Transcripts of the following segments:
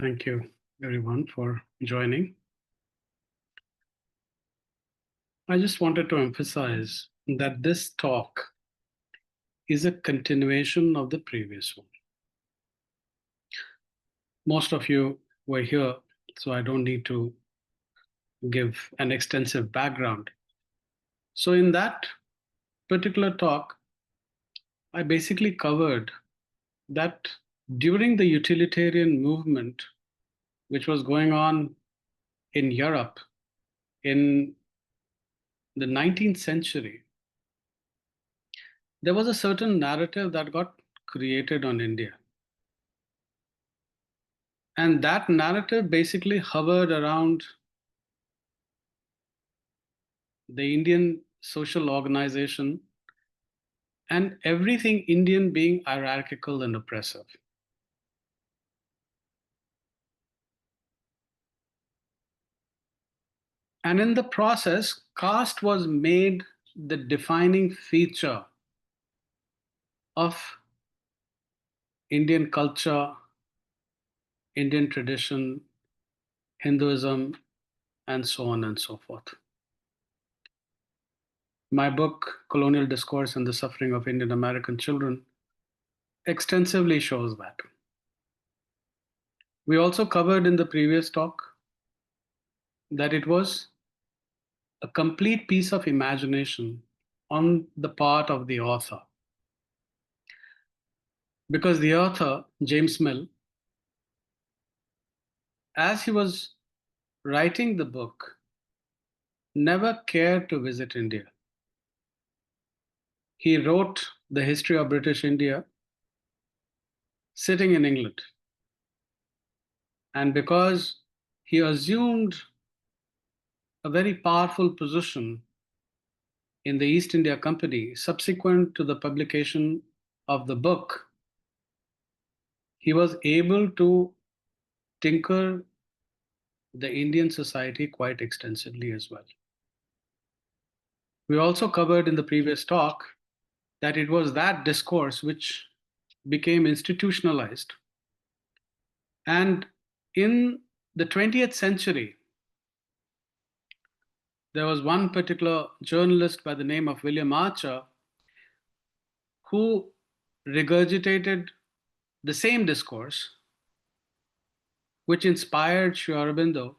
Thank you, everyone, for joining. I just wanted to emphasize that this talk is a continuation of the previous one. Most of you were here, so I don't need to give an extensive background. So, in that particular talk, I basically covered that during the utilitarian movement, which was going on in Europe in the 19th century, there was a certain narrative that got created on India. And that narrative basically hovered around the Indian social organization and everything Indian being hierarchical and oppressive. And in the process, caste was made the defining feature of Indian culture, Indian tradition, Hinduism, and so on and so forth. My book, Colonial Discourse and the Suffering of Indian American Children, extensively shows that. We also covered in the previous talk that it was a complete piece of imagination on the part of the author. Because the author, James Mill, as he was writing the book, never cared to visit India. He wrote the history of British India sitting in England. And because he assumed a very powerful position in the East India Company subsequent to the publication of the book, he was able to tinker the Indian society quite extensively as well. We also covered in the previous talk that it was that discourse which became institutionalized. And in the 20th century, there was one particular journalist by the name of William Archer who regurgitated the same discourse, which inspired Sri Aurobindo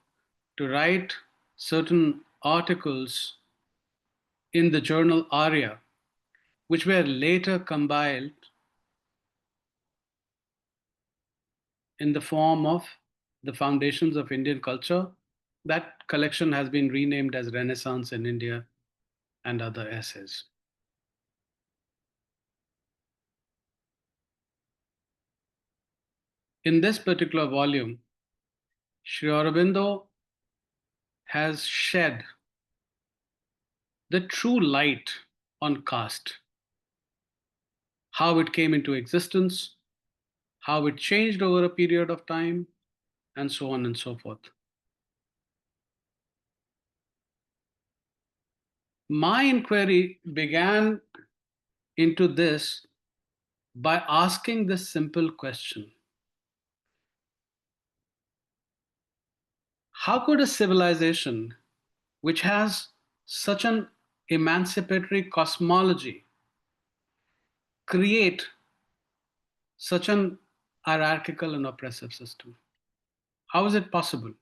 to write certain articles in the journal Arya, which were later compiled in the form of the Foundations of Indian Culture. That collection has been renamed as Renaissance in India and other essays. In this particular volume, Sri Aurobindo has shed the true light on caste, how it came into existence, how it changed over a period of time, and so on and so forth. My inquiry began into this by asking this simple question: how could a civilization which has such an emancipatory cosmology create such an hierarchical and oppressive system? How is it possible?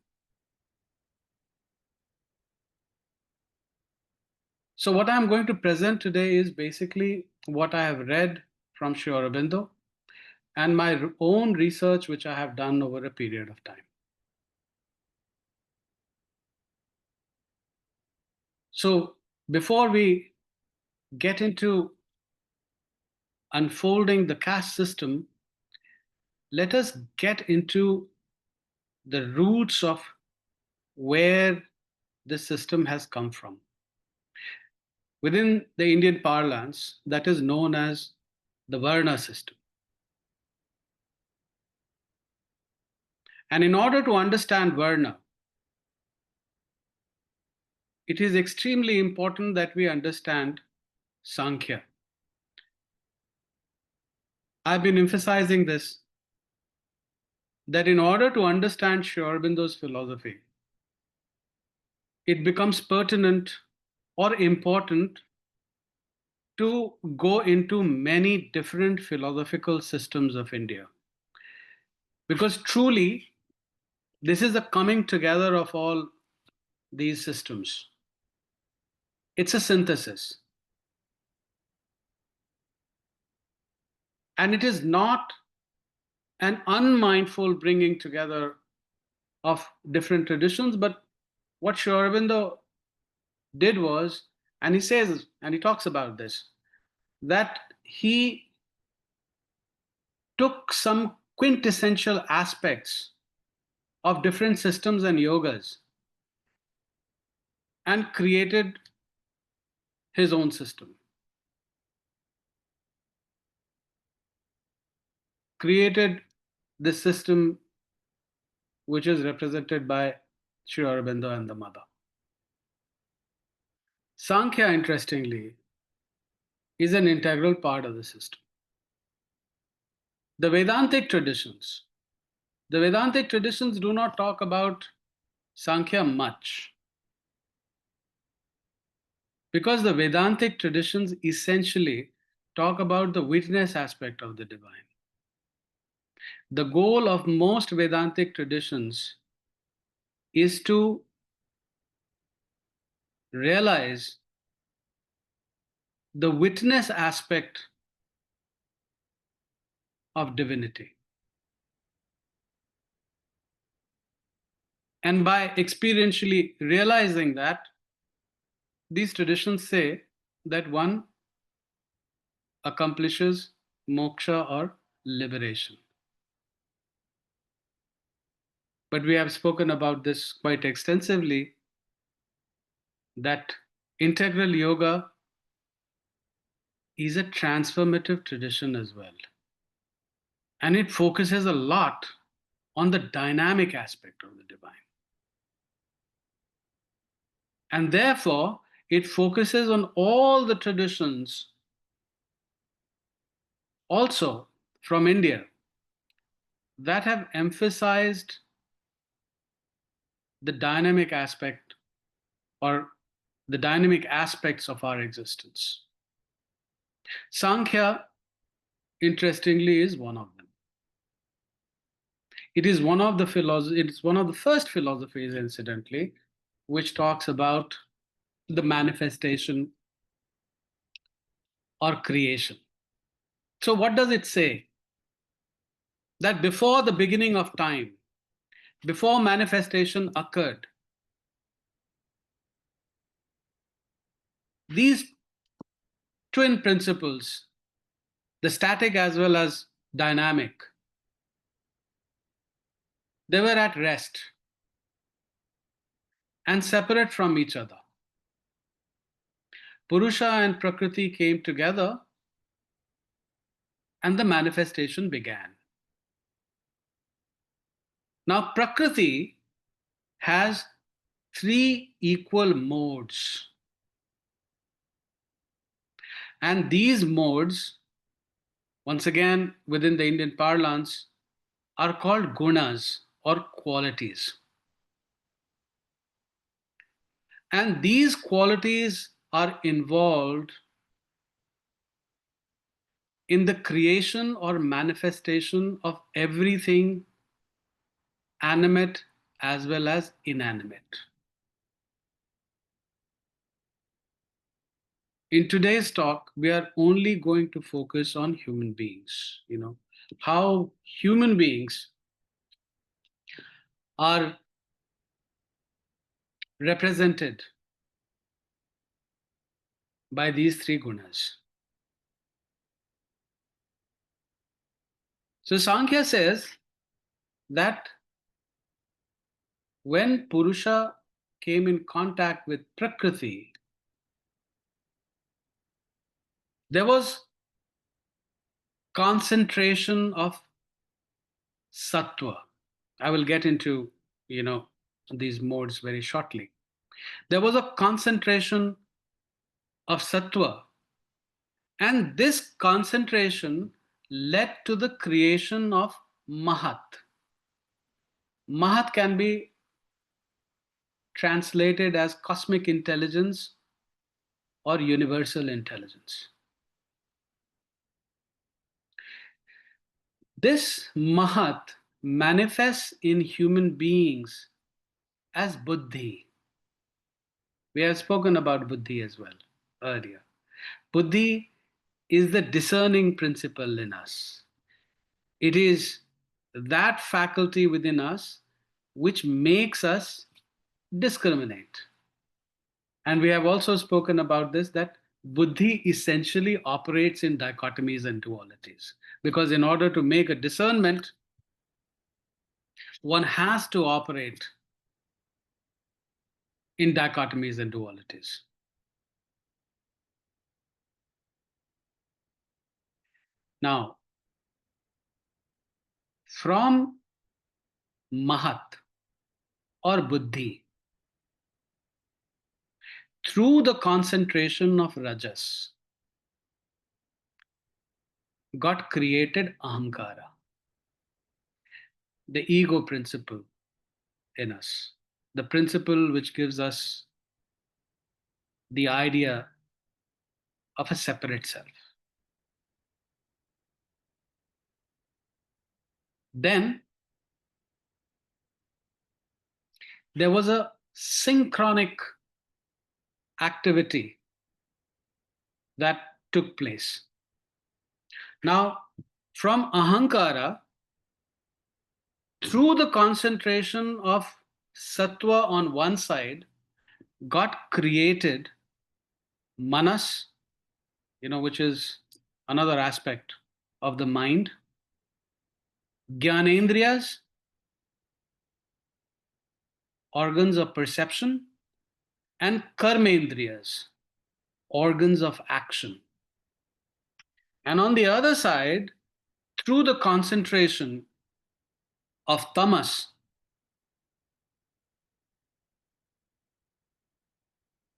So, what I'm going to present today is basically what I have read from Sri Aurobindo and my own research, which I have done over a period of time. So, before we get into unfolding the caste system, let us get into the roots of where this system has come from. Within the Indian parlance, that is known as the Varna system. And in order to understand Varna, it is extremely important that we understand Sankhya. I've been emphasizing this that in order to understand Sri Aurobindo's philosophy, it becomes pertinent or important to go into many different philosophical systems of India. Because truly, this is a coming together of all these systems. It's a synthesis. And it is not an unmindful bringing together of different traditions, but what Sri Aurobindo did was, and he says, and he talks about this, that he took some quintessential aspects of different systems and yogas and created his own system, created this system which is represented by Sri Aurobindo and the mother. Sankhya, interestingly, is an integral part of the system. The Vedantic traditions, the Vedantic traditions do not talk about Sankhya much because the Vedantic traditions essentially talk about the witness aspect of the divine. The goal of most Vedantic traditions is to realize the witness aspect of divinity. And by experientially realizing that, these traditions say that one accomplishes moksha or liberation. But we have spoken about this quite extensively, that integral yoga is a transformative tradition as well. And it focuses a lot on the dynamic aspect of the divine. And therefore, it focuses on all the traditions also from India that have emphasized the dynamic aspect or the dynamic aspects of our existence. Sankhya, interestingly, is one of them. It is one of the first philosophies, incidentally, which talks about the manifestation or creation. So, what does it say? That before the beginning of time, before manifestation occurred, these twin principles, the static as well as dynamic, they were at rest and separate from each other. Purusha and Prakriti came together and the manifestation began. Now, Prakriti has three equal modes. And these modes, once again within the Indian parlance, are called gunas or qualities. And these qualities are involved in the creation or manifestation of everything animate as well as inanimate. In today's talk, we are only going to focus on human beings, how human beings are represented by these three gunas. So Sankhya says that when Purusha came in contact with Prakriti, there was concentration of sattva. I will get into, these modes very shortly. There was a concentration of sattva, and this concentration led to the creation of mahat. Mahat can be translated as cosmic intelligence or universal intelligence. This Mahat manifests in human beings as Buddhi. We have spoken about Buddhi as well earlier. Buddhi is the discerning principle in us. It is that faculty within us which makes us discriminate. And we have also spoken about this, that Buddhi essentially operates in dichotomies and dualities. Because in order to make a discernment, one has to operate in dichotomies and dualities. Now, from Mahat or Buddhi, through the concentration of Rajas, got created Ahankara, the ego principle in us, the principle which gives us the idea of a separate self. Then there was a synchronic activity that took place. Now, from Ahankara, through the concentration of Sattva on one side, got created Manas, which is another aspect of the mind, Gyanendriyas, organs of perception, and Karmendriyas, organs of action. And on the other side, through the concentration of Tamas,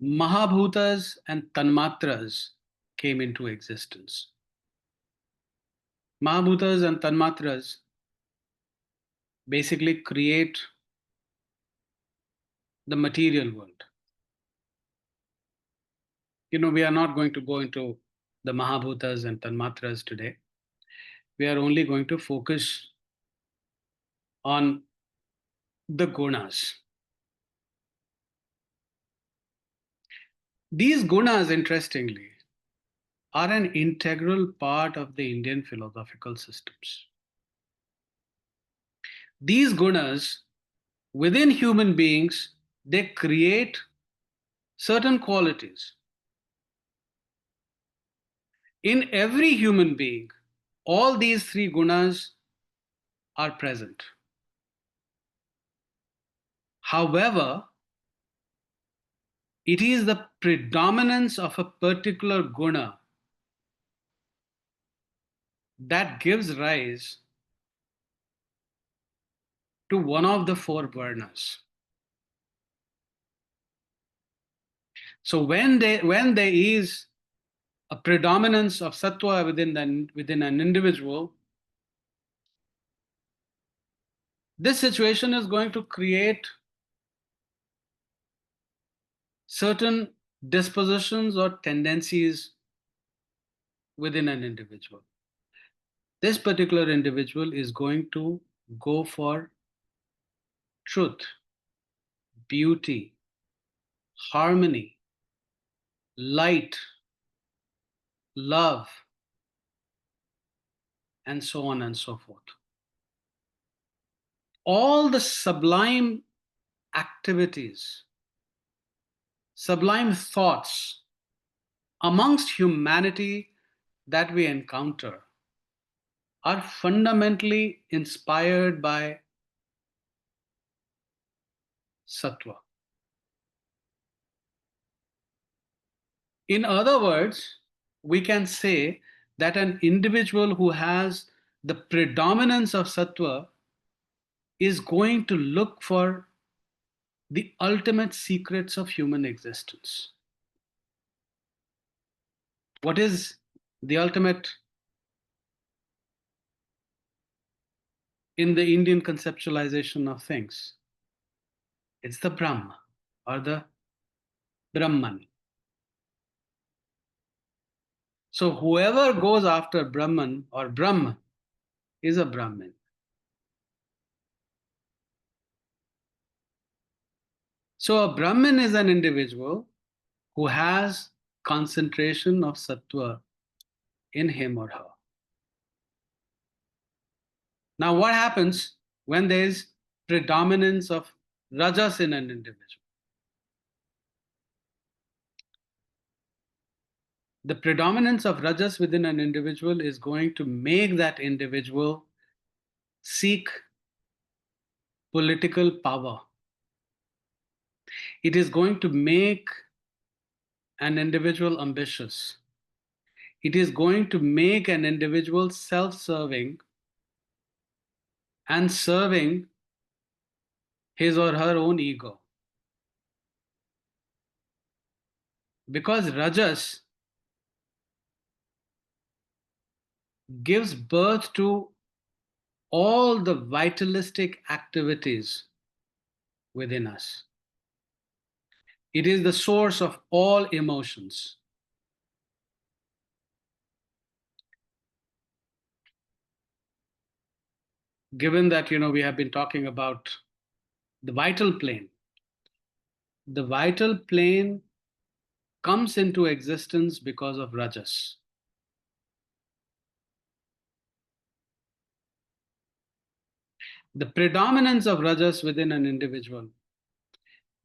Mahabhutas and Tanmatras came into existence. Mahabhutas and Tanmatras basically create the material world. We are not going to go into the Mahabhutas and Tanmatras today. We are only going to focus on the gunas. These gunas, interestingly, are an integral part of the Indian philosophical systems. These gunas within human beings, they create certain qualities. In every human being, all these three gunas are present. However, it is the predominance of a particular guna that gives rise to one of the four Varnas. So when there is a predominance of sattva within an individual, this situation is going to create certain dispositions or tendencies within an individual. This particular individual is going to go for truth, beauty, harmony, light, love, and so on and so forth. All the sublime activities, sublime thoughts amongst humanity that we encounter are fundamentally inspired by sattva. In other words, we can say that an individual who has the predominance of sattva is going to look for the ultimate secrets of human existence. What is the ultimate in the Indian conceptualization of things. It's the Brahma or the Brahman. So whoever goes after Brahman or Brahma is a Brahmin. So a Brahmin is an individual who has concentration of sattva in him or her. Now, what happens when there is predominance of rajas in an individual? The predominance of rajas within an individual is going to make that individual seek political power. It is going to make an individual ambitious. It is going to make an individual self serving and serving his or her own ego. Because rajas gives birth to all the vitalistic activities within us. It is the source of all emotions. Given that, we have been talking about the vital plane, the vital plane comes into existence because of rajas. The predominance of rajas within an individual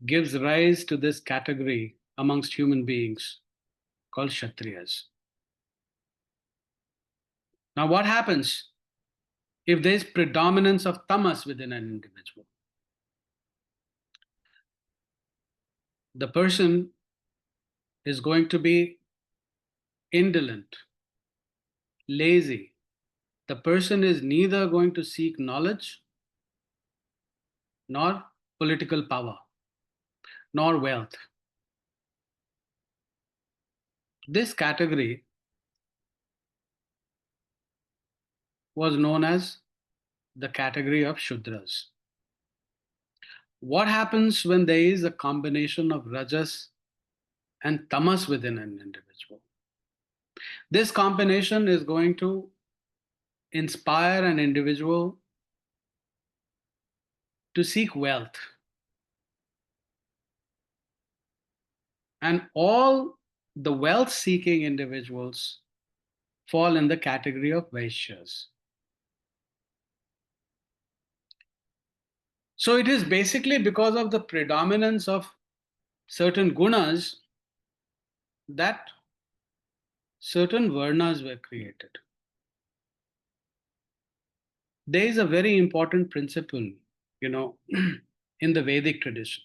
gives rise to this category amongst human beings called Kshatriyas. Now, what happens if there is predominance of tamas within an individual? The person is going to be indolent, lazy. The person is neither going to seek knowledge, nor political power, nor wealth. This category was known as the category of Shudras. What happens when there is a combination of rajas and tamas within an individual? This combination is going to inspire an individual to seek wealth. And all the wealth seeking individuals fall in the category of Vaishyas. So it is basically because of the predominance of certain gunas that certain varnas were created. There is a very important principle, in the Vedic tradition.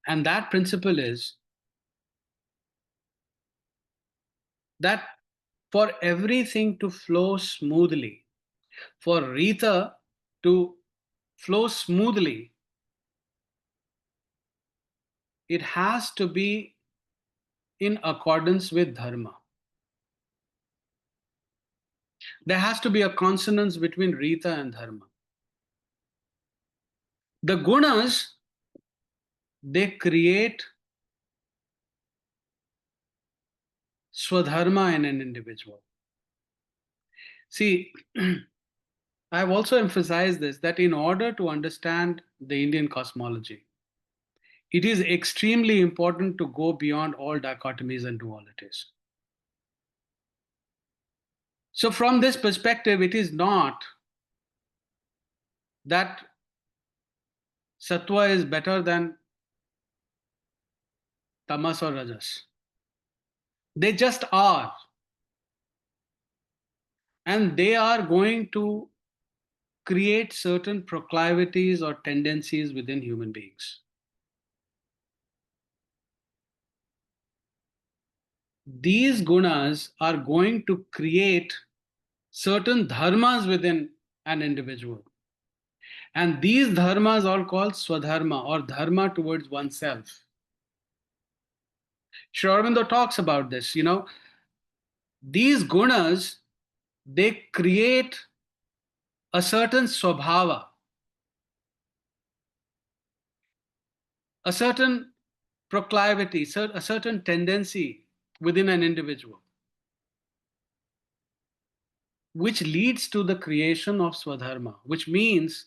And that principle is that for everything to flow smoothly, for Rita to flow smoothly, it has to be in accordance with dharma. There has to be a consonance between Rita and dharma. The gunas, they create swadharma in an individual. See, I have also emphasized this, that in order to understand the Indian cosmology, it is extremely important to go beyond all dichotomies and dualities. So, from this perspective, it is not that sattva is better than tamas or rajas. They just are. And they are going to create certain proclivities or tendencies within human beings. These gunas are going to create certain dharmas within an individual. And these dharmas are called swadharma or dharma towards oneself. Sri Aurobindo talks about this, these gunas, they create a certain swabhava, a certain proclivity, a certain tendency within an individual, which leads to the creation of swadharma, which means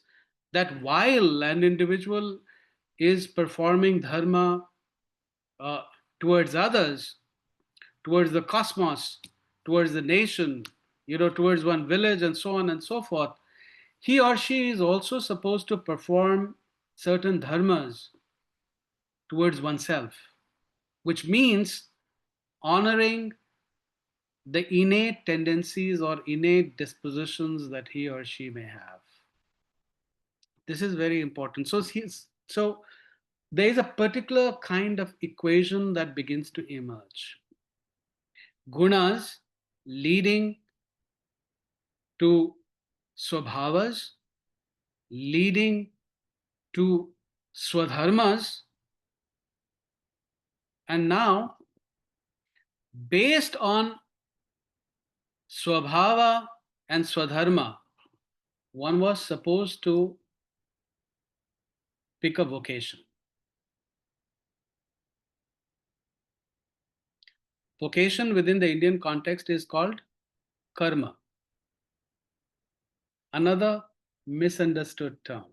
that while an individual is performing dharma uh, towards others, towards the cosmos, towards the nation, towards one village, and so on and so forth, he or she is also supposed to perform certain dharmas towards oneself, which means honoring the innate tendencies or innate dispositions that he or she may have. This is very important. So there is a particular kind of equation that begins to emerge. Gunas leading to swabhavas, leading to swadharmas, and now based on swabhava and swadharma, one was supposed to pick a vocation. Vocation within the Indian context is called karma, another misunderstood term.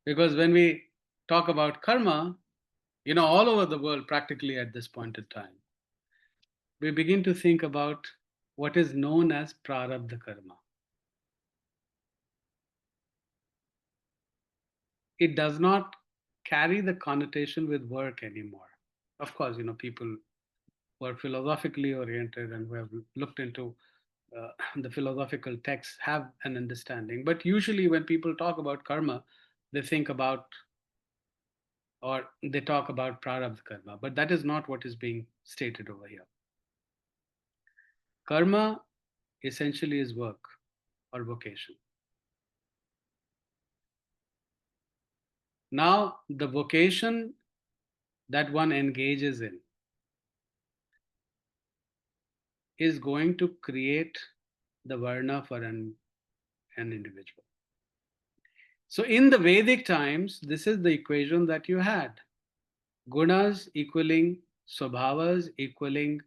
Because when we talk about karma, all over the world, practically at this point in time, we begin to think about what is known as prarabdha karma. It does not carry the connotation with work anymore. Of course, people who are philosophically oriented and who have looked into the philosophical texts have an understanding. But usually, when people talk about karma, they think about or they talk about prarabdha karma, but that is not what is being stated over here. Karma essentially is work or vocation. Now, the vocation that one engages in is going to create the Varna for an individual. So, in the Vedic times, this is the equation that you had: gunas equaling swabhavas, equaling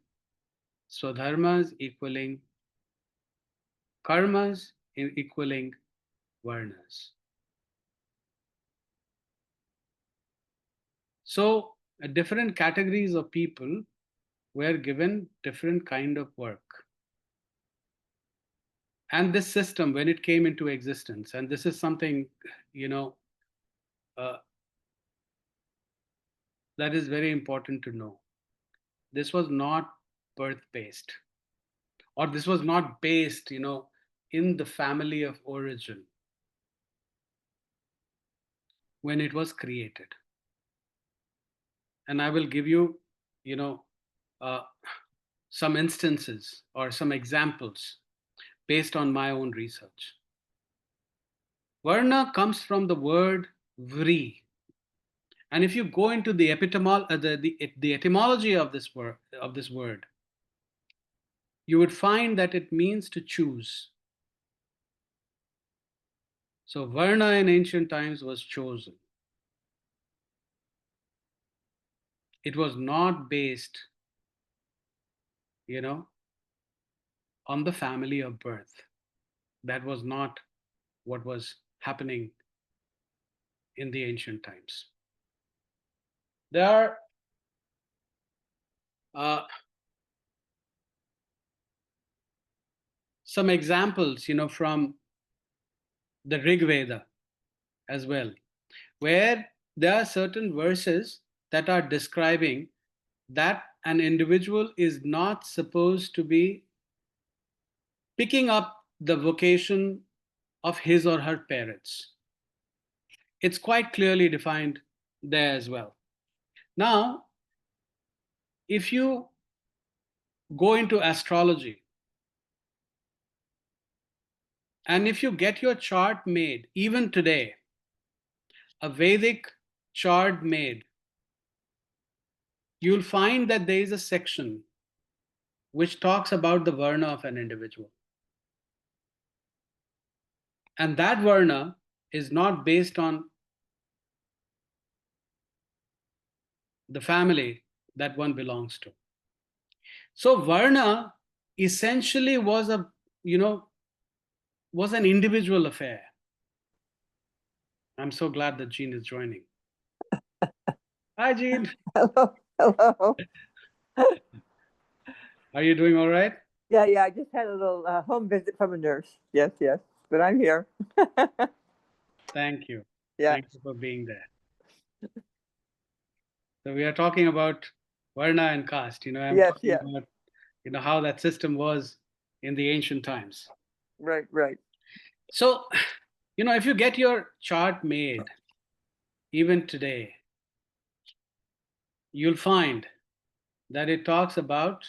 swadharmas, equaling karmas, equaling varnas. So, different categories of people were given different kind of work. And this system, when it came into existence, and this is something, you know, uh, that is very important to know. This was not birth based, or this was not based, in the family of origin when it was created. And I will give you, you know, uh, some instances or some examples based on my own research. Varna comes from the word vri. And if you go into the etymology of this word, you would find that it means to choose. So Varna in ancient times was chosen. It was not based, you know, on the family of birth. That was not what was happening in the ancient times. There are some examples, from the Rig Veda as well, where there are certain verses that are describing that an individual is not supposed to be picking up the vocation of his or her parents. It's quite clearly defined there as well. Now, if you go into astrology and if you get your chart made, even today, a Vedic chart made, you'll find that there is a section which talks about the Varna of an individual. And that Varna is not based on the family that one belongs to. So Varna essentially was a, you know, was an individual affair. I'm so glad that Jean is joining. Hi, Jean. Hello, hello. Are you doing all right? Yeah, yeah. I just had a little home visit from a nurse. Yes, yes. But I'm here. Thank you. Yeah. Thank you for being there. So we are talking about Varna and caste. I'm Yes, talking yes. about, how that system was in the ancient times. Right, right. So, if you get your chart made, even today, you'll find that it talks about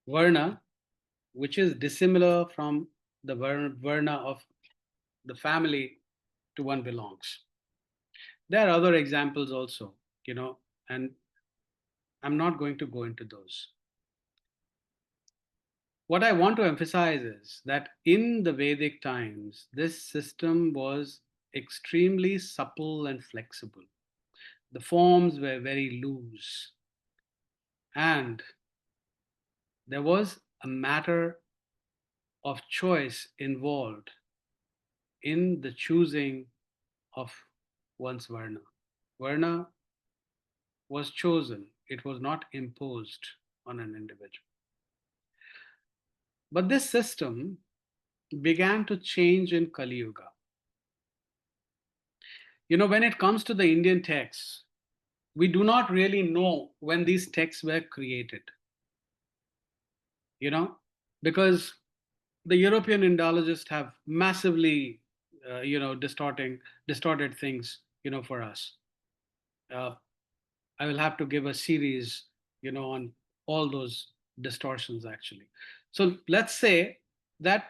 Varna, which is dissimilar from the Varna of the family to one belongs. There are other examples also, and I'm not going to go into those. What I want to emphasize is that in the Vedic times, this system was extremely supple and flexible. The forms were very loose, and there was a matter of choice involved in the choosing of one's Varna. Varna was chosen, it was not imposed on an individual. But this system began to change in Kali Yuga. When it comes to the Indian texts, we do not really know when these texts were created, you know, because the European Indologists have massively, distorted things, for us. Uh, I will have to give a series, on all those distortions actually. So let's say that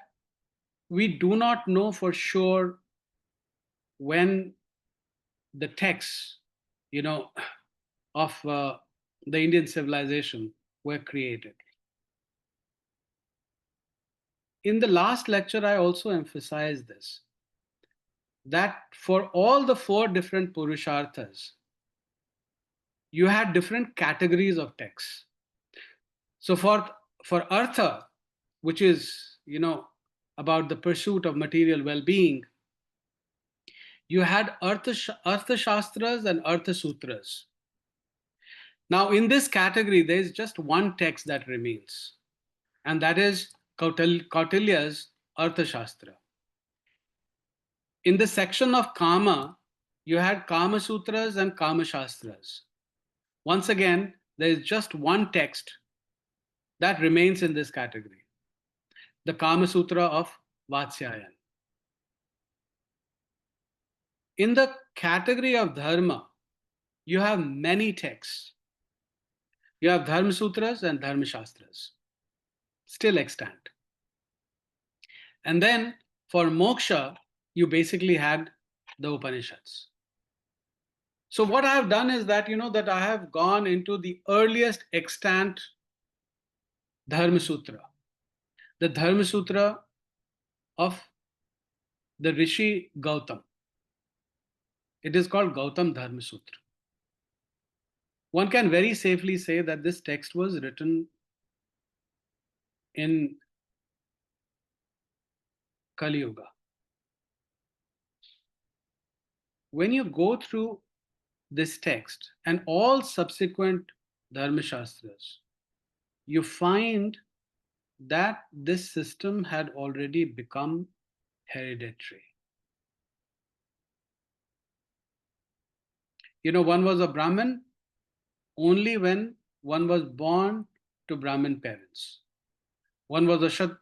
we do not know for sure when the texts, you know, of the Indian civilization were created. In the last lecture, I also emphasized this, that for all the four different Purusharthas, you had different categories of texts. So for Artha, which is, about the pursuit of material well-being, you had Artha Shastras and Artha Sutras. Now, in this category, there is just one text that remains, and that is Kautilya's Arthashastra. In the section of Kama, you had Kama Sutras and Kama Shastras. Once again, there is just one text that remains in this category, the Kama Sutra of Vatsyayan. In the category of Dharma, you have many texts. You have Dharma Sutras and Dharma Shastras, still extant. And then for moksha, you basically had the Upanishads. So what I have done is that that I have gone into the earliest extant Dharma Sutra, the Dharma Sutra of the Rishi Gautam. It is called Gautam Dharma Sutra. One can very safely say that this text was written in Kali Yuga. When you go through this text and all subsequent Dharma Shastras, you find that this system had already become hereditary. One was a Brahmin only when one was born to Brahmin parents. One was a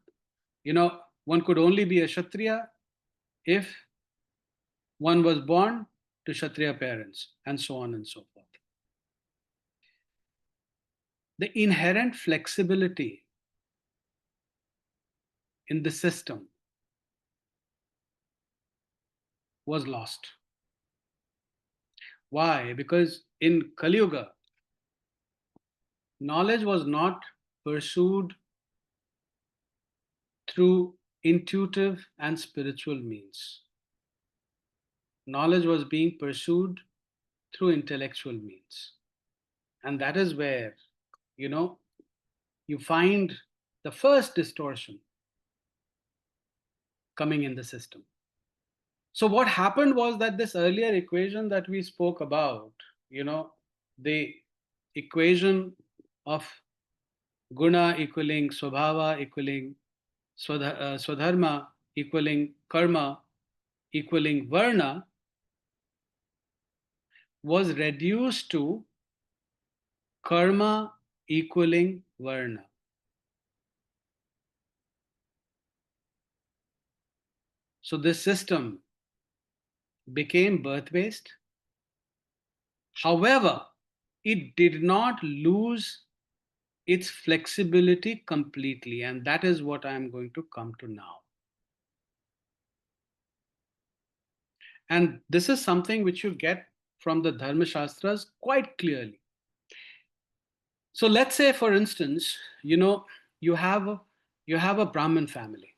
one could only be a Kshatriya if one was born to Kshatriya parents, and so on and so forth. The inherent flexibility in the system was lost. Why? Because in Kali Yuga, knowledge was not pursued through intuitive and spiritual means. Knowledge was being pursued through intellectual means. And that is where, you know, you find the first distortion coming in the system. So what happened was that this earlier equation that we spoke about, you know, the equation of guna equaling swabhava equaling swadharma equaling karma equaling varna, was reduced to karma equaling varna. So this system became birth based. However, it did not lose its flexibility completely, and that is what I am going to come to now. And this is something which you get from the Dharma Shastras quite clearly. So let's say, for instance, you have a Brahmin family.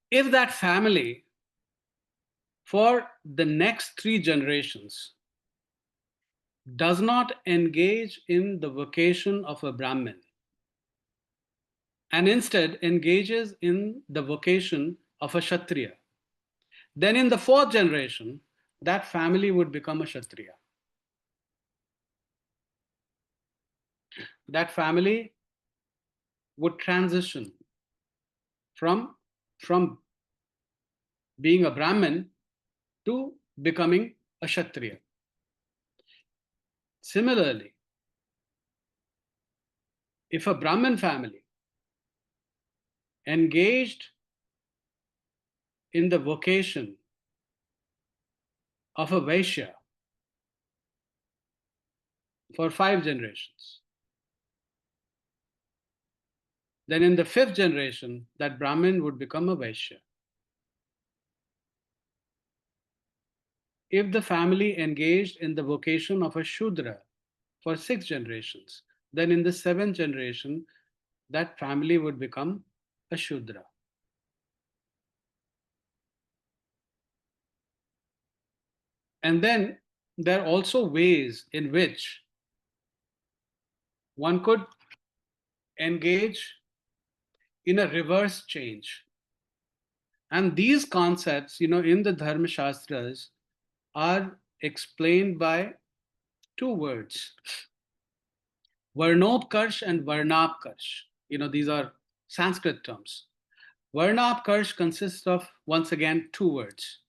If that family, for the next 3 generations, does not engage in the vocation of a Brahmin, and instead engages in the vocation of a Kshatriya, then in the 4th generation, that family would become a Kshatriya. That family would transition from, from being a Brahmin to becoming a Kshatriya. Similarly, if a Brahmin family engaged in the vocation of a Vaishya for 5 generations, then in the 5th generation, that Brahmin would become a Vaishya. If the family engaged in the vocation of a Shudra for 6 generations, then in the 7th generation, that family would become a Shudra. And then there are also ways in which one could engage in a reverse change. And these concepts, in the Dharma Shastras are explained by 2 words, Varnopkarsh and Varnapkarsh. These are Sanskrit terms. Varnapkarsh consists of, once again, 2 words.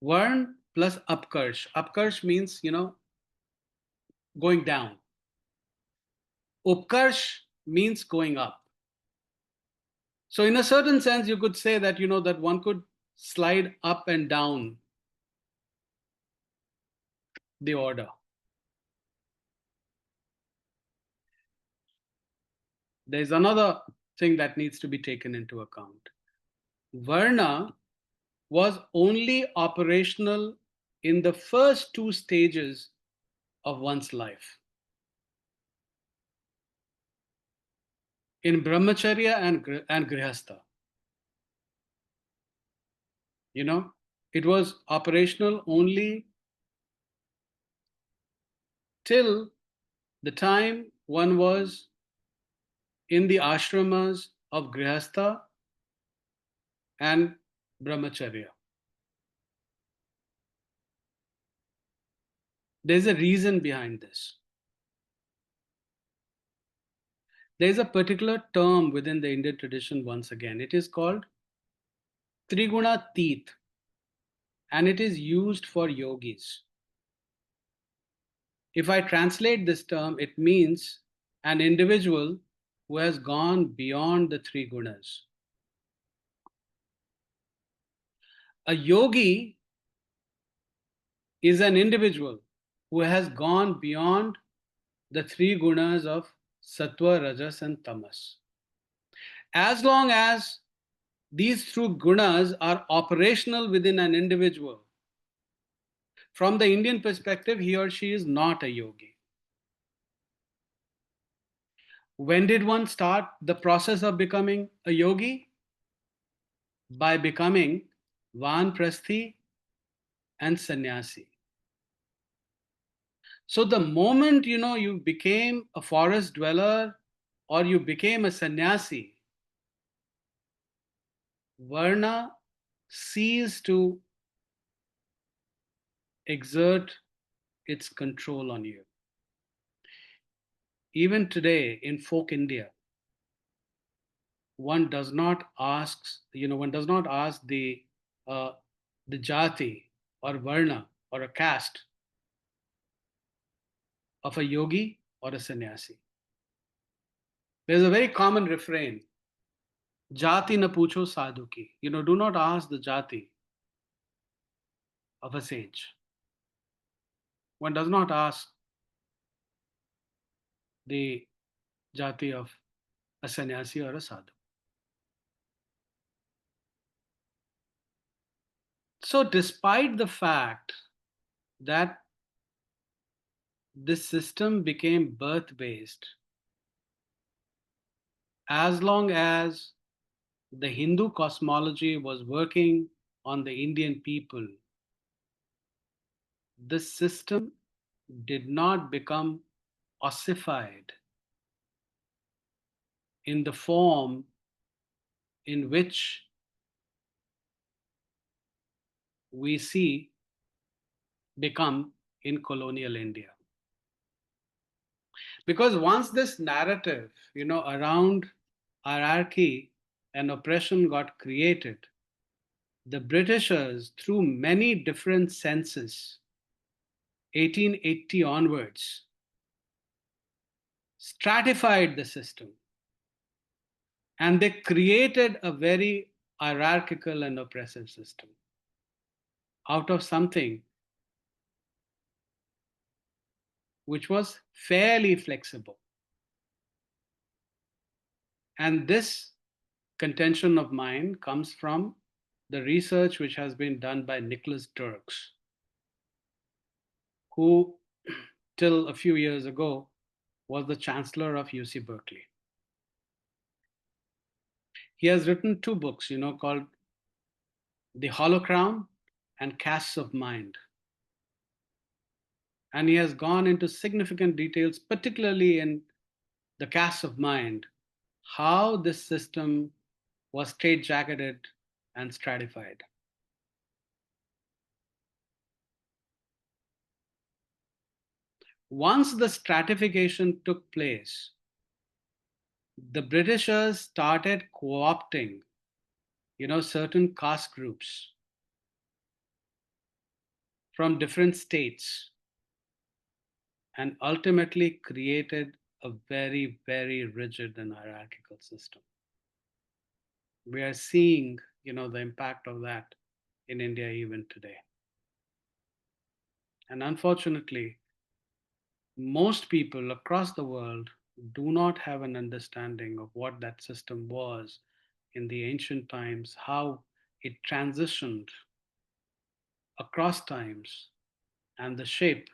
Varn plus Apkarsh. Apkarsh means, going down. Upkarsh means going up. So in a certain sense, you could say that, that one could slide up and down the order. There's another thing that needs to be taken into account. Varna was only operational in the first 2 stages of one's life. In brahmacharya and grihastha. It was operational only till the time one was in the ashramas of grihastha and brahmacharya. There's a reason behind this. There's a particular term within the Indian tradition, once again. It is called Triguna Teeth, and it is used for yogis. If I translate this term, it means an individual who has gone beyond the 3 gunas. A yogi is an individual who has gone beyond the 3 gunas of sattva, rajas, and tamas. As long as these 3 gunas are operational within an individual, from the Indian perspective, he or she is not a yogi. When did one start the process of becoming a yogi? By becoming Vanprasthi and sannyasi. So the moment you became a forest dweller or you became a sannyasi, Varna ceased to exert its control on you. Even today in folk India, one does not ask, one does not ask uh, the jati or varna or a caste of a yogi or a sannyasi. There's a very common refrain, jati na pucho sadhu ki. Do not ask the jati of a sage. One does not ask the jati of a sannyasi or a sadhu. So, despite the fact that this system became birth based, as long as the Hindu cosmology was working on the Indian people, this system did not become ossified in the form in which we see become in colonial India. Because once this narrative, around hierarchy and oppression got created, the Britishers, through many different senses, 1880 onwards, stratified the system and they created a very hierarchical and oppressive system out of something which was fairly flexible. And this contention of mine comes from the research which has been done by Nicholas Dirks, who, till a few years ago, was the chancellor of UC Berkeley. He has written two books, called The Hollow Crown and Castes of Mind. And he has gone into significant details, particularly in the castes of mind, how this system was straitjacketed and stratified. Once the stratification took place, the Britishers started co-opting, certain caste groups from different states and ultimately created a very, very rigid and hierarchical system. We are seeing, the impact of that in India even today. And unfortunately, most people across the world do not have an understanding of what that system was in the ancient times, how it transitioned across times, and the shape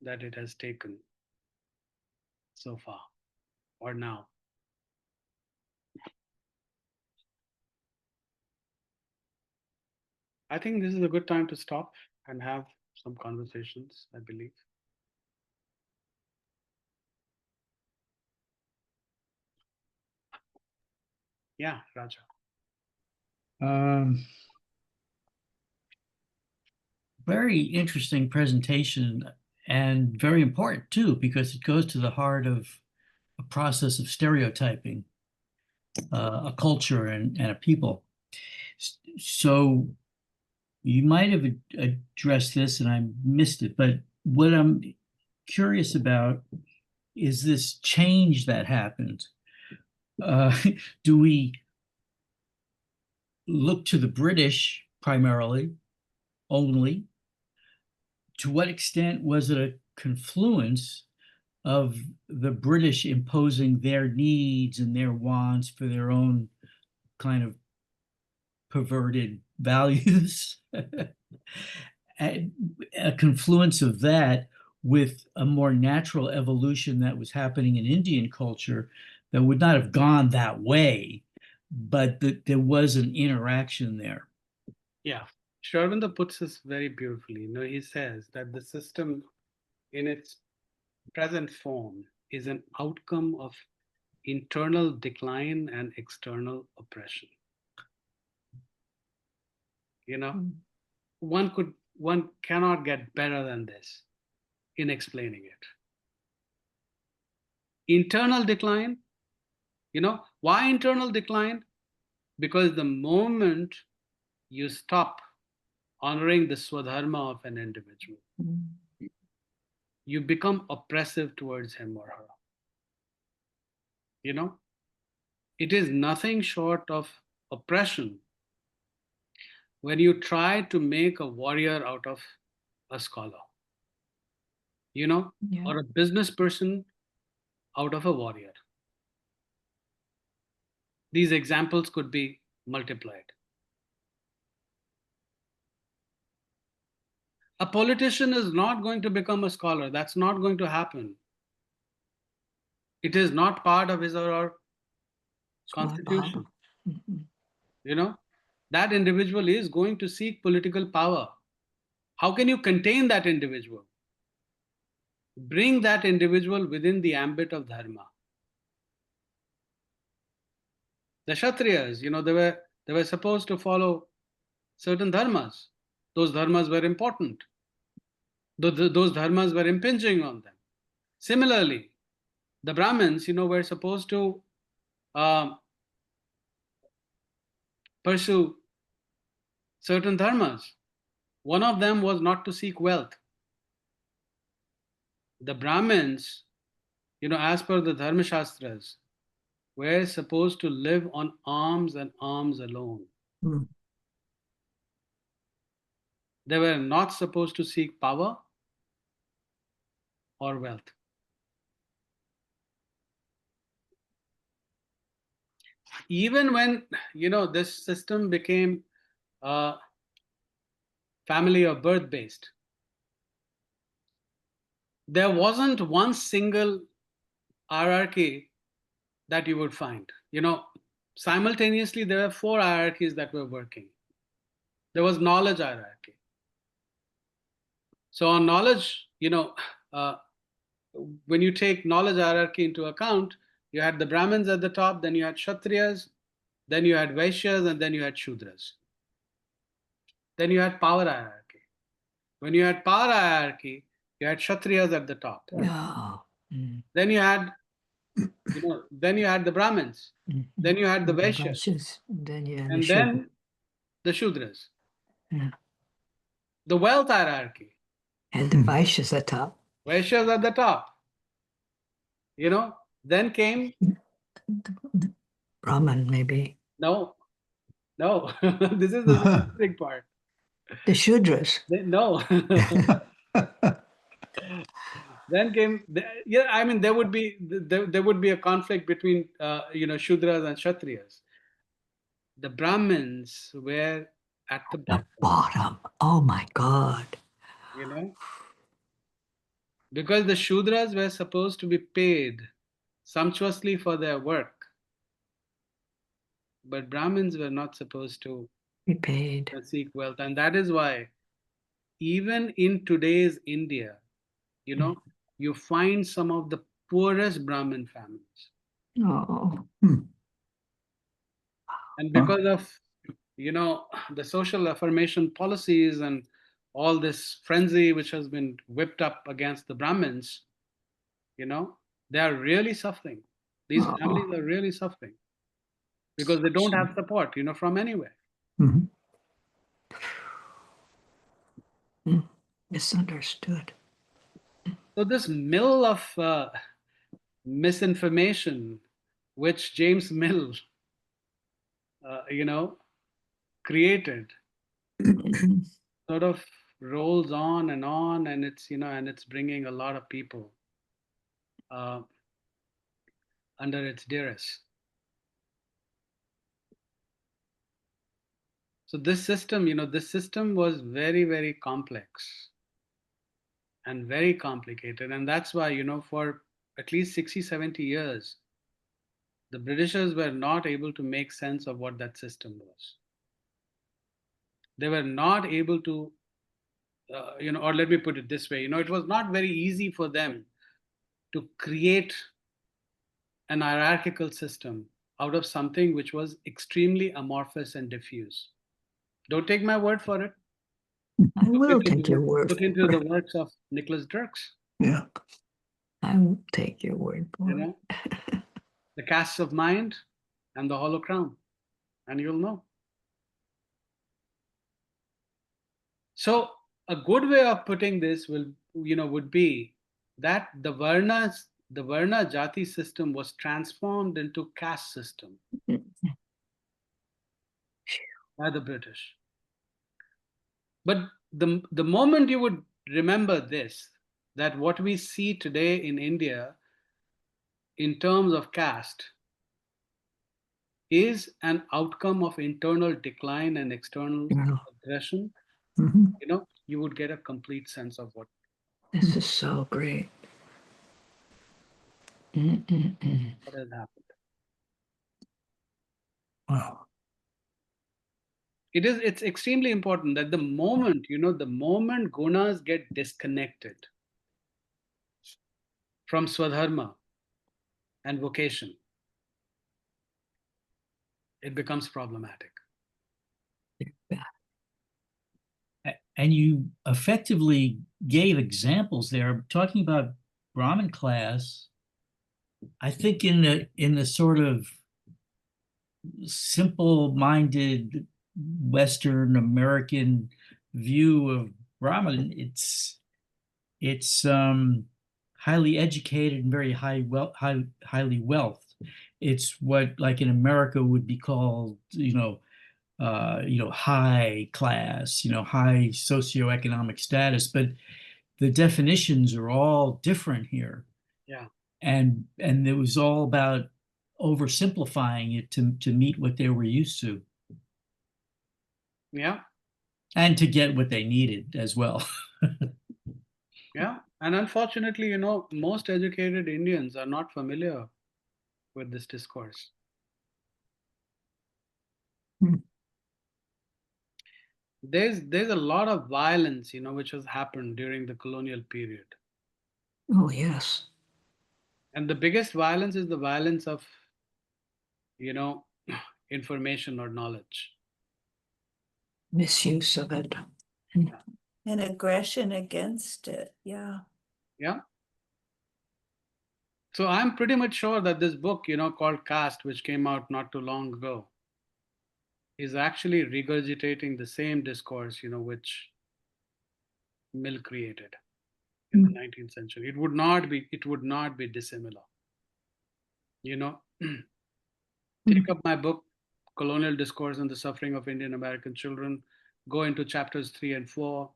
that it has taken so far or now. I think this is a good time to stop and have some conversations, I believe. Yeah, Raja. Very interesting presentation and very important too, because it goes to the heart of a process of stereotyping a culture and a people. So you might have addressed this and I missed it, but what I'm curious about is this change that happened. Do we look to the British primarily only? To what extent was it a confluence of the British imposing their needs and their wants for their own kind of perverted values? A confluence of that with a more natural evolution that was happening in Indian culture that would not have gone that way, but that there was an interaction there. Yeah. Sri Aurobindo puts this very beautifully. He says that the system in its present form is an outcome of internal decline and external oppression. One cannot get better than this in explaining it. Internal decline, why internal decline? Because the moment you stop honoring the swadharma of an individual, you become oppressive towards him or her. It is nothing short of oppression when you try to make a warrior out of a scholar, or a business person out of a warrior. These examples could be multiplied. A politician is not going to become a scholar. That's not going to happen. It is not part of his or her constitution. That individual is going to seek political power. How can you contain that individual? Bring that individual within the ambit of dharma. The Kshatriyas, they were supposed to follow certain dharmas. Those dharmas were important. Those dharmas were impinging on them. Similarly, the Brahmins, were supposed to pursue certain dharmas. One of them was not to seek wealth. The Brahmins, as per the Dharma Shastras, were supposed to live on alms and alms alone. They were not supposed to seek power or wealth. Even when, this system became family or birth based, there wasn't one single hierarchy that you would find. Simultaneously, there were 4 hierarchies that were working. There was knowledge hierarchy. So on knowledge, when you take knowledge hierarchy into account, you had the Brahmins at the top, then you had Kshatriyas, then you had Vaishyas, and then you had Shudras. Then you had power hierarchy. When you had power hierarchy, you had Kshatriyas at the top. Then you had, then you had the Brahmins. Then you had the Vaishyas. And then the Shudras. The wealth hierarchy. And the Vaishyas at top. Vaishyas at the top. Then came Brahman, maybe. No. This is the big part. The Shudras. No. Then came, there would be a conflict between Shudras and Kshatriyas. The Brahmins were at the bottom. Bottom. Oh my God. Because the Shudras were supposed to be paid sumptuously for their work, but Brahmins were not supposed to Be paid. seek wealth. And that is why even in today's India, you find some of the poorest Brahmin families. Oh. And because of, the social affirmation policies and all this frenzy which has been whipped up against the Brahmins, they are really suffering. These families are really suffering because they don't have support, from anywhere. Misunderstood. So this mill of misinformation, which James Mill, created, sort of rolls on, and it's bringing a lot of people under its duress. So this system was very, very complex. and very complicated. And that's why, for at least 60, 70 years, the Britishers were not able to make sense of what that system was. They were not able to, or let me put it this way, it was not very easy for them to create an hierarchical system out of something which was extremely amorphous and diffuse. Don't take my word for it. I will take your word Look for into the it. works of Nicholas Dirks, Yeah. I will take your word for you know, it. the Castes of Mind and the Hollow Crown, and you'll know. So a good way of putting this would be that the Varna Jati system was transformed into caste system by the British. But the moment you would remember this, that what we see today in India in terms of caste is an outcome of internal decline and external Yeah. aggression, Mhm. you would get a complete sense of what This is so great. Mm-mm-mm. has happened. Wow. It's extremely important that the moment gunas get disconnected from swadharma and vocation, it becomes problematic. And you effectively gave examples there, talking about Brahmin class. I think in the sort of simple-minded Western American view of Brahmin, it's highly educated and very highly wealth. It's what, like in America, would be called, high class, high socioeconomic status, but the definitions are all different here. Yeah. And it was all about oversimplifying it to meet what they were used to. Yeah. And to get what they needed as well. Yeah. And unfortunately, most educated Indians are not familiar with this discourse. Hmm. There's a lot of violence, which has happened during the colonial period. Oh, yes. And the biggest violence is the violence of, information or knowledge. Misuse of it. And aggression against it. Yeah. Yeah. So I'm pretty much sure that this book, called Caste, which came out not too long ago, is actually regurgitating the same discourse, which Mill created in the 19th century. It would not be dissimilar. Take up my book, Colonial Discourse and the Suffering of Indian American Children, go into chapters 3 and 4,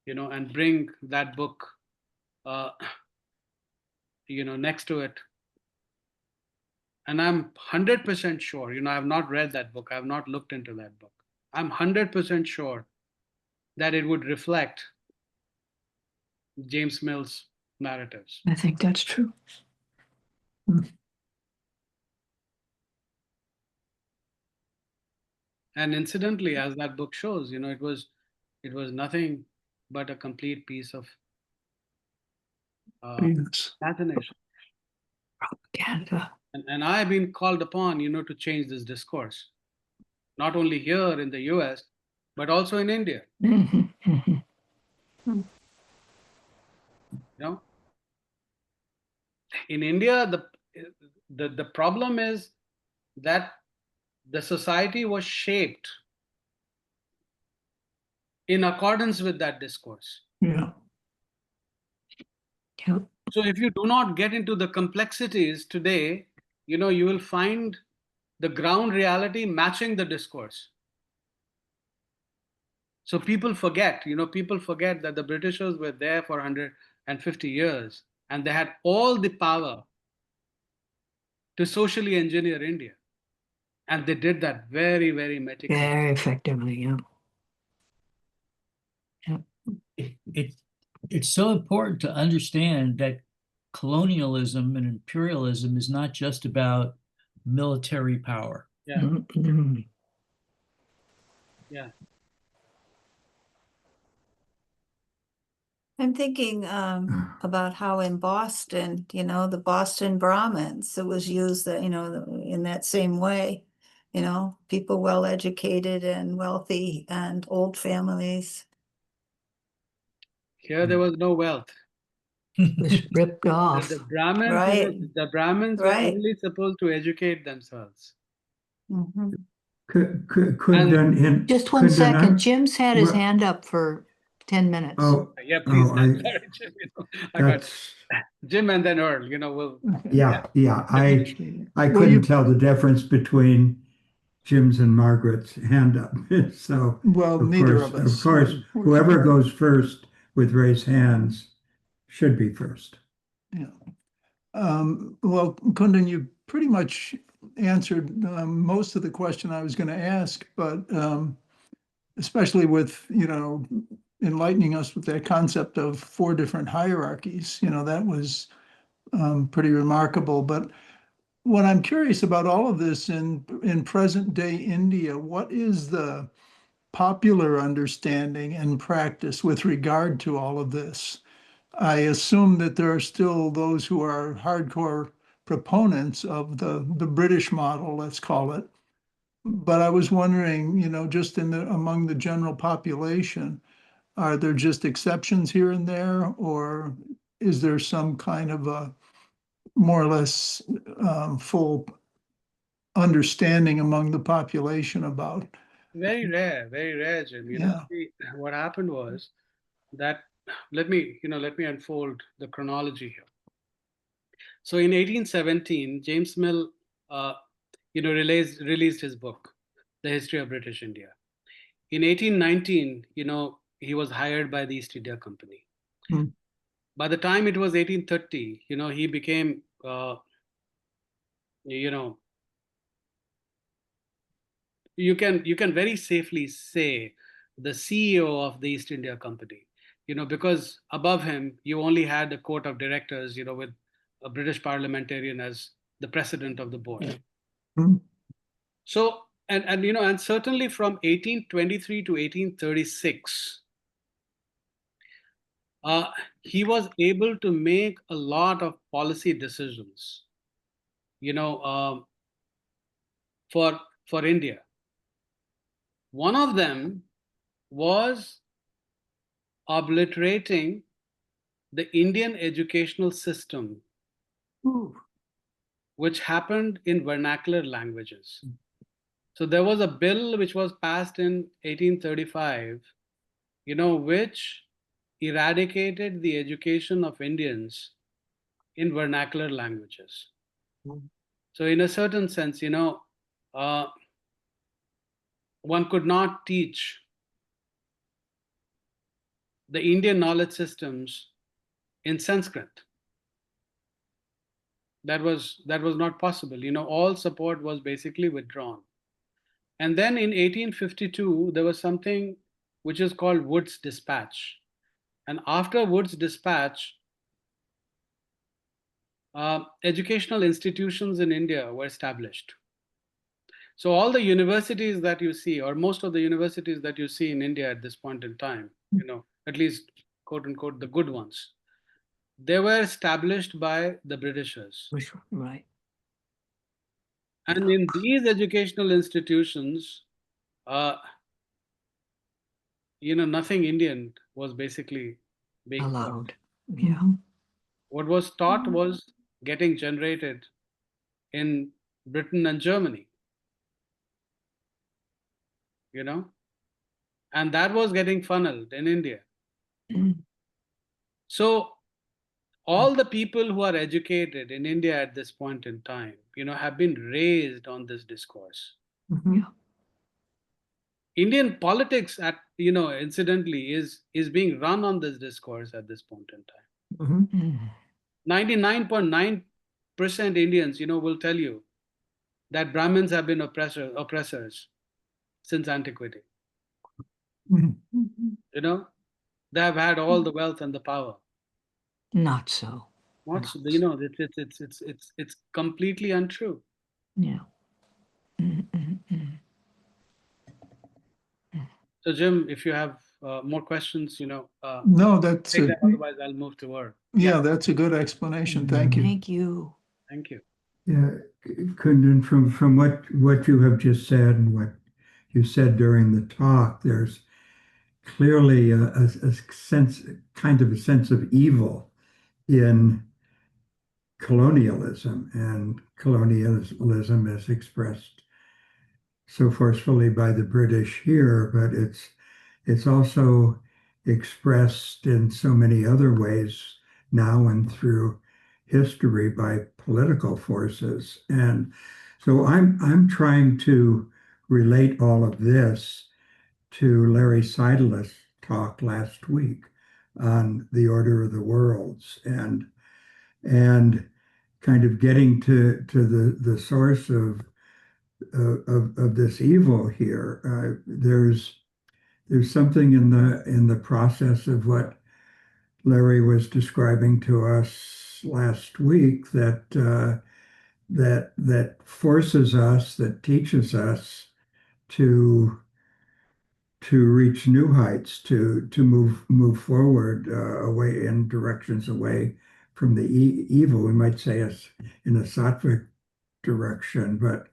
and bring that book, next to it. And I'm 100% sure, I have not read that book. I have not looked into that book. I'm 100% sure that it would reflect James Mill's narratives. I think that's true. And incidentally, as that book shows, it was nothing but a complete piece of assassination. Propaganda. And I've been called upon, to change this discourse, not only here in the US, but also in India. Mhm, mhm. In India, the problem is that the society was shaped in accordance with that discourse. Yeah. Yep. So if you do not get into the complexities today, you will find the ground reality matching the discourse. So people forget that the Britishers were there for 150 years and they had all the power to socially engineer India. And they did that very, very meticulously. Very effectively, yeah. Yep. it's so important to understand that colonialism and imperialism is not just about military power. Yeah, Mhm. yeah. I'm thinking about how in Boston, the Boston Brahmins, it was used that, in that same way, people well educated and wealthy and old families. Here there was no wealth. Was ripped The, off. the Brahmins, Right, the Brahmins were right. only supposed to educate themselves. Mhm. Kundan in Just one Kundan, second. Jim's had his well, hand up for 10 minutes. Yeah, please. I Sorry, Jim. I got that's Jim and then Earl. We'll. yeah. I Well, couldn't you tell the difference between Jim's and Margaret's hand up. So well, neither of us. We're whoever goes first with raised hands should be first. Yeah. Well, Kundan, you pretty much answered most of the question I was going to ask, but especially with, enlightening us with that concept of 4 different hierarchies, that was pretty remarkable. But what I'm curious about all of this in present day India, what is the popular understanding and practice with regard to all of this? I assume that there are still those who are hardcore proponents of the British model, let's call it. But I was wondering, just among the general population, are there just exceptions here and there, or is there some kind of a more or less full understanding among the population about? Very rare, Jim. Yeah. See, what happened was that let me unfold the chronology here. So in 1817, James Mill, released his book, The History of British India. In 1819, he was hired by the East India Company. Hmm. By the time it was 1830, he became, you know, you can very safely say the CEO of the East India Company, because above him you only had a court of directors, with a British parliamentarian as the president of the board. Hmm. So and certainly from 1823 to 1836, he was able to make a lot of policy decisions, you know, um, for India. One of them was obliterating the Indian educational system, Ooh. which happened in vernacular languages. So there was a bill which was passed in 1835, which eradicated the education of Indians in vernacular languages. So in a certain sense, uh, one could not teach the Indian knowledge systems in Sanskrit. That was not possible. All support was basically withdrawn. And then in 1852, there was something which is called Wood's Dispatch. And after Wood's Dispatch, educational institutions in India were established. So all the universities that you see, or most of the universities that you see in India at this point in time, at least quote unquote the good ones, they were established by the Britishers. Right. And in these educational institutions, uh, nothing Indian was basically being taught. Allowed. Yeah. What was taught was getting generated in Britain and Germany, and that was getting funneled in India. So all the people who are educated in India at this point in time, have been raised on this discourse. Mhm. Yeah. Indian politics incidentally is being run on this discourse at this point in time. Mhm. 99.9% Indians, will tell you that Brahmins have been oppressors since antiquity. Mhm. The They have had all the wealth and the power. Not so. What's Not you know, it's completely untrue. Yeah. Mm, mm, mm. So, Jim, if you have more questions, No, that's take a, them. Otherwise, I'll move to Word. yeah, that's a good explanation. Thank you. Thank you. Thank you. Yeah, Kundan, from what you have just said and what you said during the talk, there's clearly a sense, kind of a sense of evil in colonialism, and colonialism is expressed so forcefully by the British here, but it's also expressed in so many other ways now and through history by political forces. And so I'm trying to relate all of this to Larry Seidel's talk last week on the order of the worlds, and kind of getting to the source of this evil here. There's something in the process of what Larry was describing to us last week that forces us, that teaches us to reach new heights, to move forward away in directions away from the evil. We might say us in a sattvic direction, but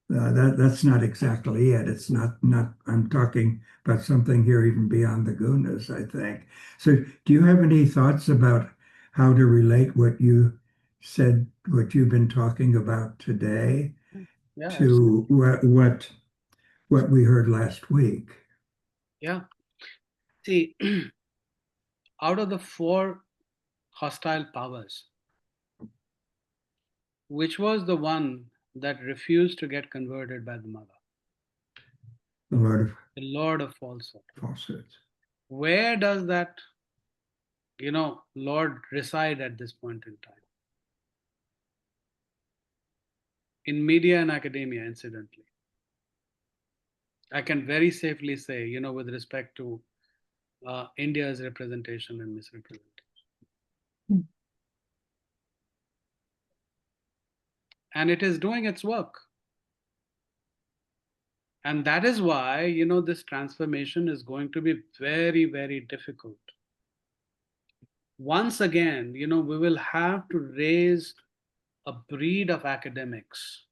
that's not exactly it. It's not. I'm talking about something here even beyond the gunas, I think. So, do you have any thoughts about how to relate what you said, what you've been talking about today, Yeah, to what we heard last week? yeah. See, out of the 4 hostile powers, which was the one that refused to get converted by the mother? The Lord of The Lord of Falsehood. Falsehoods. Where does that, Lord reside at this point in time? In media and academia, incidentally. I can very safely say, with respect to India's representation and misrepresentation. Hmm. And it is doing its work. And that is why, this transformation is going to be very, very difficult. Once again, we will have to raise a breed of academics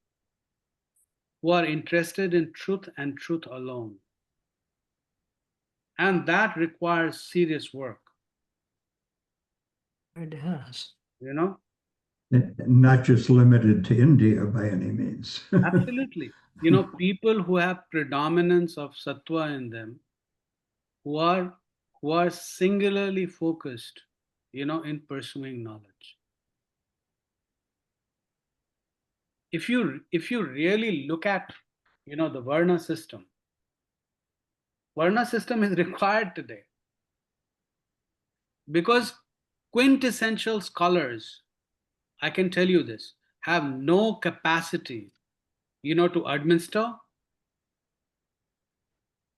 who are interested in truth and truth alone. And that requires serious work, It has. Not just limited to India by any means. Absolutely. People who have predominance of sattva in them, who are singularly focused, in pursuing knowledge. If you really look at, the Varna system is required today because quintessential scholars, I can tell you this, have no capacity, to administer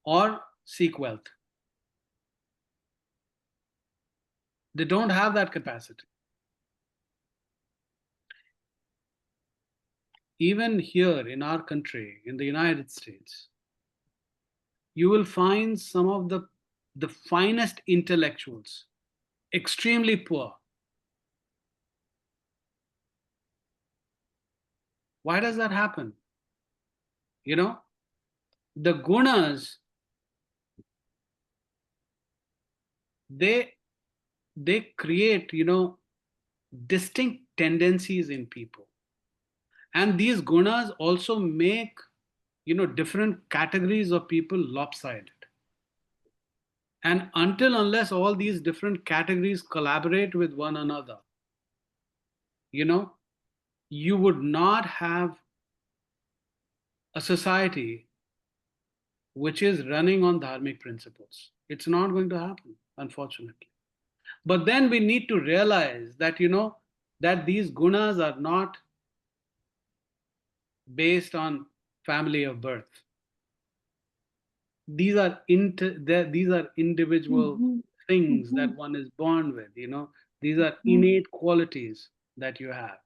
or seek wealth. They don't have that capacity. Even here in our country, in the United States, you will find some of the finest intellectuals extremely poor. Why does that happen? The gunas, they create, distinct tendencies in people. And these gunas also make, different categories of people lopsided. And unless all these different categories collaborate with one another, you would not have a society which is running on dharmic principles. It's not going to happen, unfortunately. But then we need to realize that, that these gunas are not based on family of birth. These are individual things that one is born with, these are innate qualities that you have.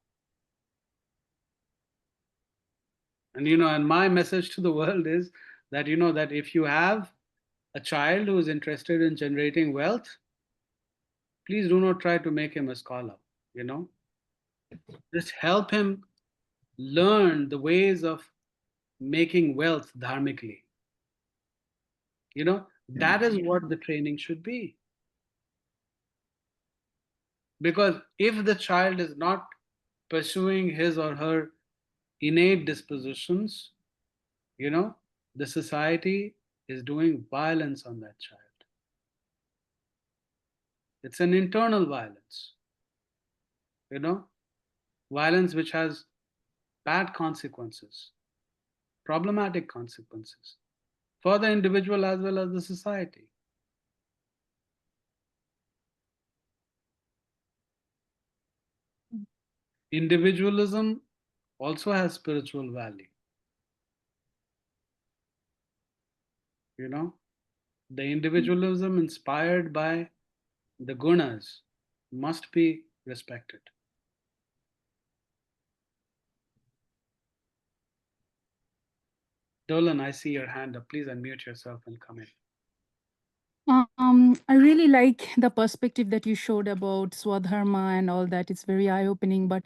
And my message to the world is that, that if you have a child who is interested in generating wealth, please do not try to make him a scholar, you know. Just help him learn the ways of making wealth dharmically. That is what the training should be. Because if the child is not pursuing his or her innate dispositions, the society is doing violence on that child. It's an internal violence, violence which has bad consequences, problematic consequences for the individual as well as the society. Individualism also has spiritual value. The individualism inspired by the gunas must be respected. Dolan, I see your hand up. Please unmute yourself and come in. I really like the perspective that you showed about Swadharma and all that. It's very eye-opening, but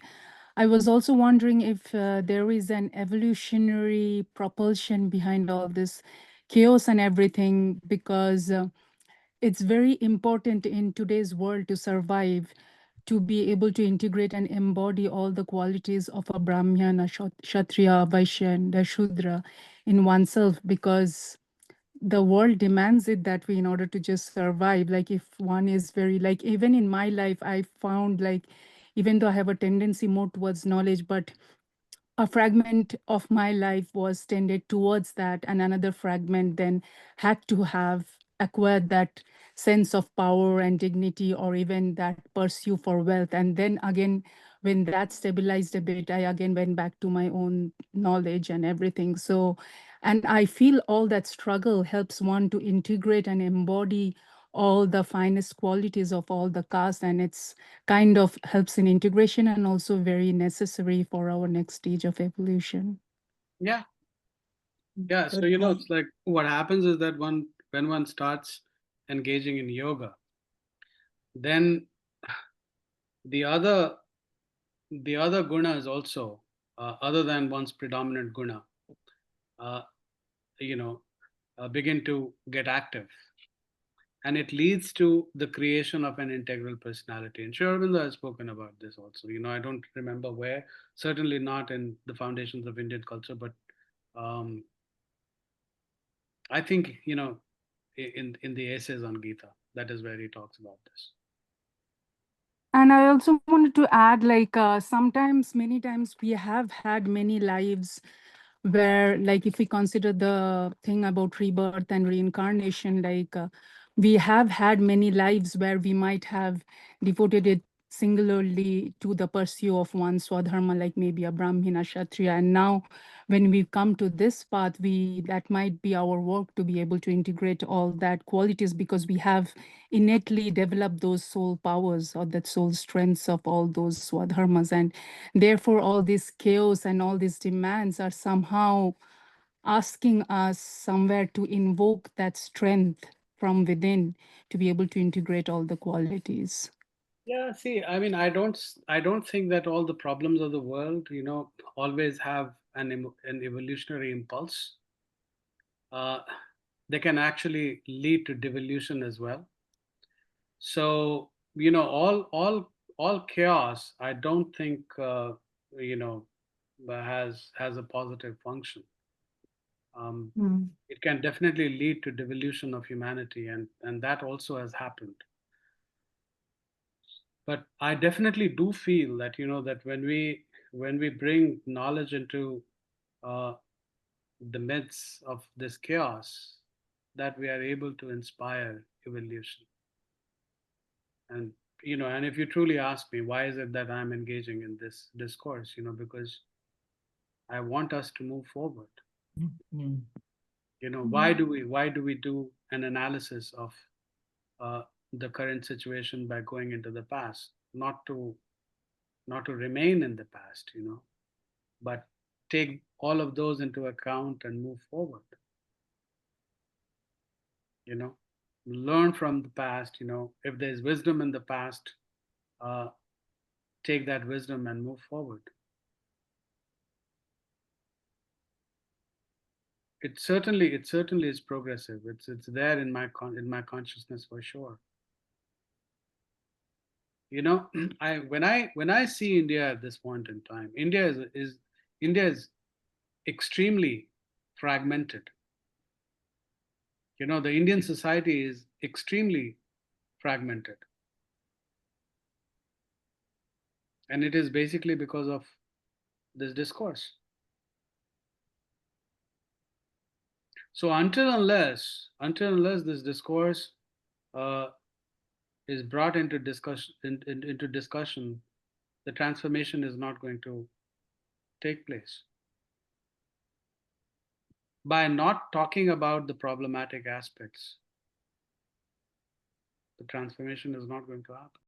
I was also wondering if there is an evolutionary propulsion behind all this chaos and everything, because it's very important in today's world to survive, to be able to integrate and embody all the qualities of a Brahmana, Kshatriya, Vaishya, and a Shudra in oneself, because the world demands it that way in order to just survive. Like if one is very, like even in my life, I found like, even though I have a tendency more towards knowledge, but a fragment of my life was tended towards that, and another fragment then had to have acquired that sense of power and dignity, or even that pursue for wealth. And then again, when that stabilized a bit, I again went back to my own knowledge and everything. So, and I feel all that struggle helps one to integrate and embody all the finest qualities of all the caste, and it's kind of helps in integration and also very necessary for our next stage of evolution. Yeah. So, Good point. it's like what happens is that when one starts engaging in yoga, then the other gunas also, other than one's predominant guna, uh, begin to get active. And it leads to the creation of an integral personality. And Sri Aurobindo has spoken about this also. I don't remember where, certainly not in the foundations of Indian culture, but I think, in the essays on Gita, that is where he talks about this. And I also wanted to add, like, sometimes, many times we have had many lives where, like, if we consider the thing about rebirth and reincarnation, like, we have had many lives where we might have devoted it singularly to the pursuit of one swadharma, like maybe a Brahmina, Kshatriya. And now when we come to this path, that might be our work to be able to integrate all that qualities, because we have innately developed those soul powers or that soul strengths of all those swadharmas. And therefore, all this chaos and all these demands are somehow asking us somewhere to invoke that strength from within to be able to integrate all the qualities. Yeah, see, I mean, I don't think that all the problems of the world, always have an evolutionary impulse. They can actually lead to devolution as well. So, all chaos, I don't think, you know, has a positive function. It can definitely lead to devolution of humanity, and that also has happened. But I definitely do feel that, that when we bring knowledge into uh, the midst of this chaos, that we are able to inspire evolution. And and if you truly ask me, why is it that I'm engaging in this discourse, because I want us to move forward. Why do we do an analysis of the current situation by going into the past, not to remain in the past, but take all of those into account and move forward. Learn from the past. If there's wisdom in the past, take that wisdom and move forward. It certainly is progressive. It's there in my consciousness for sure. When I see India at this point in time, India is extremely fragmented. The Indian society is extremely fragmented, and it is basically because of this discourse. So until unless this discourse is brought into discussion, the transformation is not going to take place. By not talking about the problematic aspects, the transformation is not going to happen.